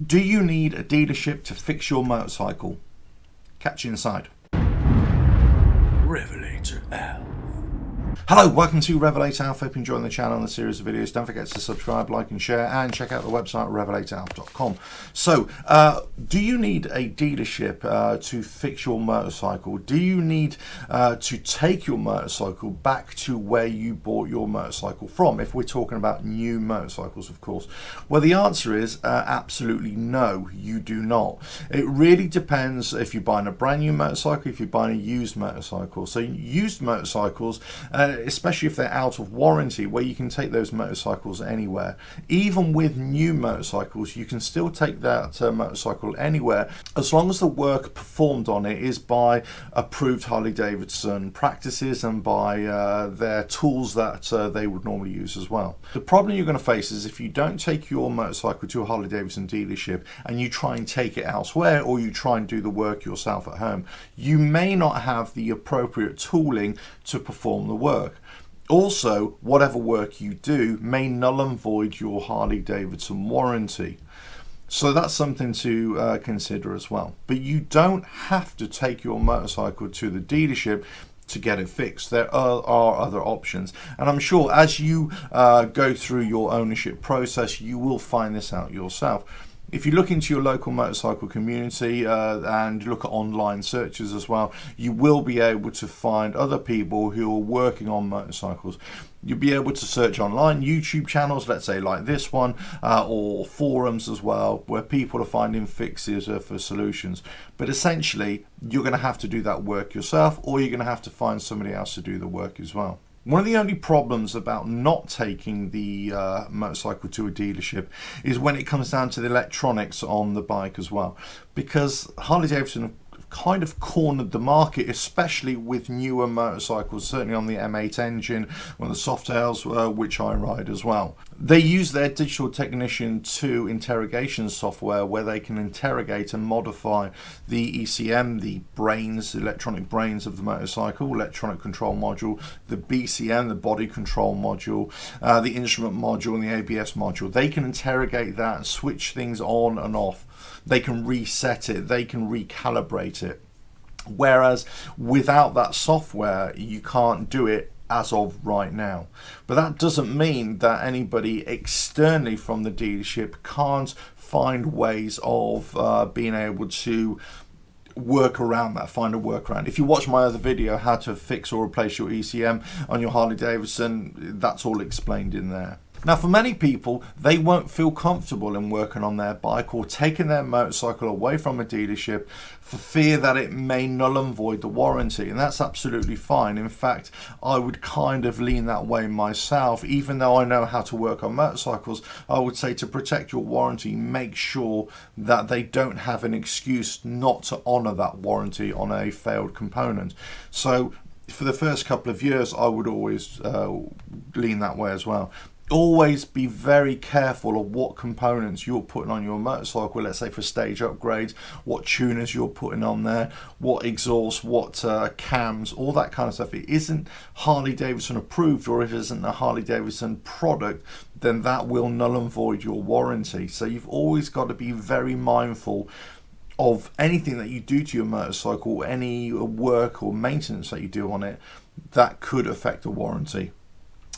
Do you need a dealership to fix your motorcycle? Catch you inside. RevelatorAlf. Hello, welcome to RevelatorAlf. Hope you're enjoying the channel and the series of videos. Don't forget to subscribe, like and share, and check out the website RevelatorAlf.com. So, do you need a dealership to fix your motorcycle? Do you need to take your motorcycle back to where you bought your motorcycle from? If we're talking about new motorcycles, of course. Well, the answer is absolutely no, you do not. It really depends if you're buying a brand new motorcycle, if you're buying a used motorcycle. So used motorcycles, especially if they're out of warranty, where you can take those motorcycles anywhere. Even with new motorcycles, you can still take that motorcycle anywhere as long as the work performed on it is by approved Harley Davidson practices and by their tools that they would normally use as well. The problem you're going to face is if you don't take your motorcycle to a Harley Davidson dealership and you try and take it elsewhere, or you try and do the work yourself at home, you may not have the appropriate tooling to perform the work. Also, whatever work you do may null and void your Harley Davidson warranty. So that's something to consider as well. But you don't have to take your motorcycle to the dealership to get it fixed. There are other options, and I'm sure as you go through your ownership process, you will find this out yourself. If you look into your local motorcycle community and look at online searches as well, you will be able to find other people who are working on motorcycles. You'll be able to search online, YouTube channels, let's say like this one, or forums as well, where people are finding fixes for solutions. But essentially, you're going to have to do that work yourself, or you're going to have to find somebody else to do the work as well. One of the only problems about not taking the motorcycle to a dealership is when it comes down to the electronics on the bike as well, because Harley Davidson kind of cornered the market, especially with newer motorcycles, certainly on the M8 engine, on the Softails, which I ride as well. They use their Digital Technician 2 interrogation software where they can interrogate and modify the ECM, the brains, electronic brains of the motorcycle, electronic control module, the BCM, the body control module, the instrument module and the ABS module. They can interrogate that, switch things on and off. They can reset it, they can recalibrate it. Whereas without that software, you can't do it as of right now. But that doesn't mean that anybody externally from the dealership can't find ways of being able to work around that, find a workaround. If you watch my other video, how to fix or replace your ECM on your Harley Davidson, that's all explained in there. Now, for many people, they won't feel comfortable in working on their bike or taking their motorcycle away from a dealership for fear that it may null and void the warranty, and that's absolutely fine. In fact, I would kind of lean that way myself. Even though I know how to work on motorcycles, I would say to protect your warranty, make sure that they don't have an excuse not to honor that warranty on a failed component. So for the first couple of years, I would always lean that way as well. Always be very careful of what components you're putting on your motorcycle, let's say for stage upgrades, what tuners you're putting on there, what exhaust, what cams, all that kind of stuff. If it isn't Harley Davidson approved, or if it isn't a Harley Davidson product, then that will null and void your warranty. So you've always got to be very mindful of anything that you do to your motorcycle, any work or maintenance that you do on it that could affect the warranty.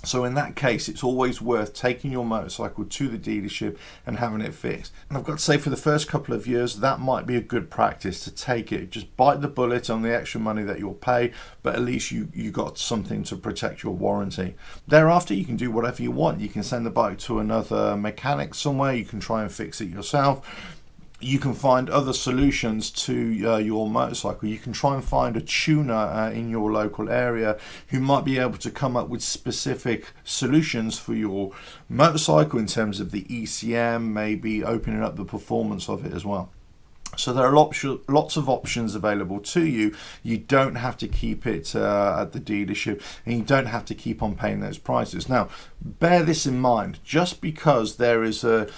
So in that case, it's always worth taking your motorcycle to the dealership and having it fixed. And I've got to say, for the first couple of years, that might be a good practice to take it. Just bite the bullet on the extra money that you'll pay, but at least you got something to protect your warranty. Thereafter, you can do whatever you want. You can send the bike to another mechanic somewhere. You can try and fix it yourself. You can find other solutions to your motorcycle. You can try and find a tuner in your local area who might be able to come up with specific solutions for your motorcycle in terms of the ECM, maybe opening up the performance of it as well. So there are lots of options available to you. You don't have to keep it at the dealership, and you don't have to keep on paying those prices. Now, bear this in mind, just because there is a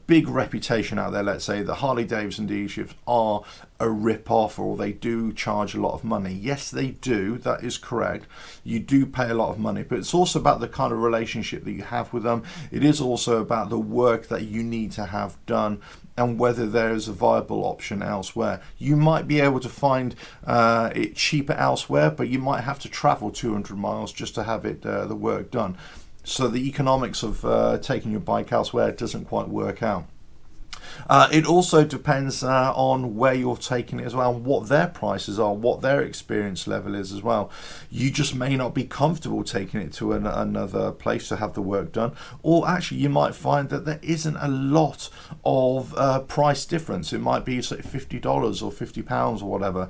big reputation out there, let's say the Harley Davidson dealerships are a rip-off, or they do charge a lot of money. Yes, they do, that is correct. You do pay a lot of money, but it's also about the kind of relationship that you have with them. It is also about the work that you need to have done and whether there is a viable option elsewhere. You might be able to find it cheaper elsewhere, but you might have to travel 200 miles just to have it the work done. So the economics of taking your bike elsewhere doesn't quite work out. It also depends on where you're taking it as well, and what their prices are, what their experience level is as well. You just may not be comfortable taking it to another place to have the work done, or actually you might find that there isn't a lot of price difference. It might be say $50 or £50 or whatever.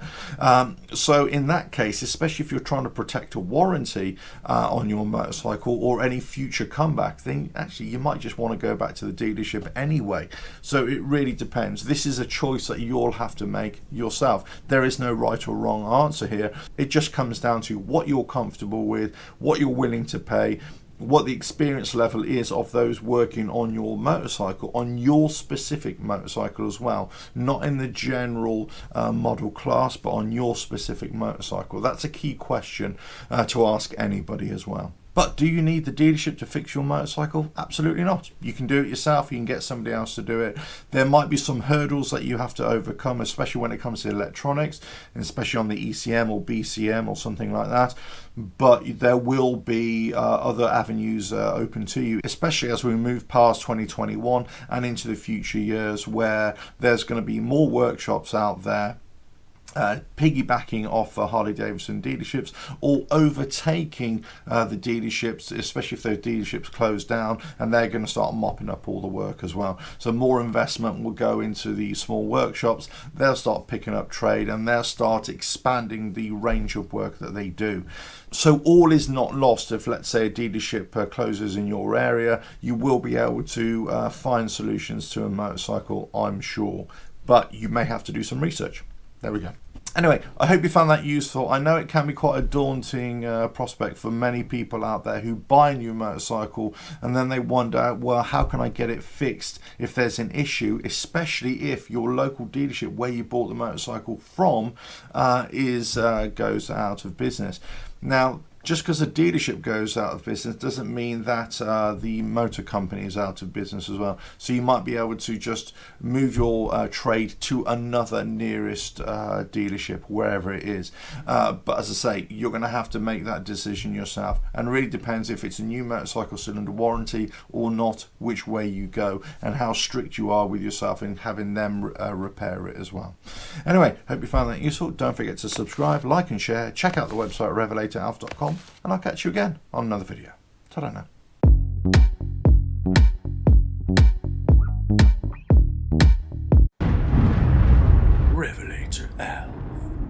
So in that case, especially if you're trying to protect a warranty on your motorcycle or any future comeback, then actually you might just want to go back to the dealership anyway. So it really depends. This is a choice that you'll have to make yourself. There is no right or wrong answer here. It just comes down to what you're comfortable with, what you're willing to pay, what the experience level is of those working on your motorcycle, on your specific motorcycle as well, not in the general model class, but on your specific motorcycle. That's a key question to ask anybody as well. But do you need the dealership to fix your motorcycle? Absolutely not. You can do it yourself. You can get somebody else to do it. There might be some hurdles that you have to overcome, especially when it comes to electronics, and especially on the ECM or BCM or something like that. But there will be other avenues open to you, especially as we move past 2021 and into the future years, where there's going to be more workshops out there piggybacking off Harley Davidson dealerships, or overtaking the dealerships, especially if those dealerships close down, and they're going to start mopping up all the work as well. So more investment will go into the small workshops. They'll start picking up trade, and they'll start expanding the range of work that they do. So all is not lost. If, let's say, a dealership closes in your area, you will be able to find solutions to a motorcycle, I'm sure, but you may have to do some research. There we go. Anyway, I hope you found that useful. I know it can be quite a daunting prospect for many people out there who buy a new motorcycle and then they wonder, well, how can I get it fixed if there's an issue, especially if your local dealership where you bought the motorcycle from goes out of business. Now, just because a dealership goes out of business doesn't mean that the motor company is out of business as well. So you might be able to just move your trade to another nearest dealership, wherever it is. But as I say, you're going to have to make that decision yourself. And it really depends if it's a new motorcycle still under warranty or not, which way you go, and how strict you are with yourself in having them repair it as well. Anyway, hope you found that useful. Don't forget to subscribe, like and share. Check out the website RevelatorAlf.com. And I'll catch you again on another video. Ta-da now. RevelatorAlf.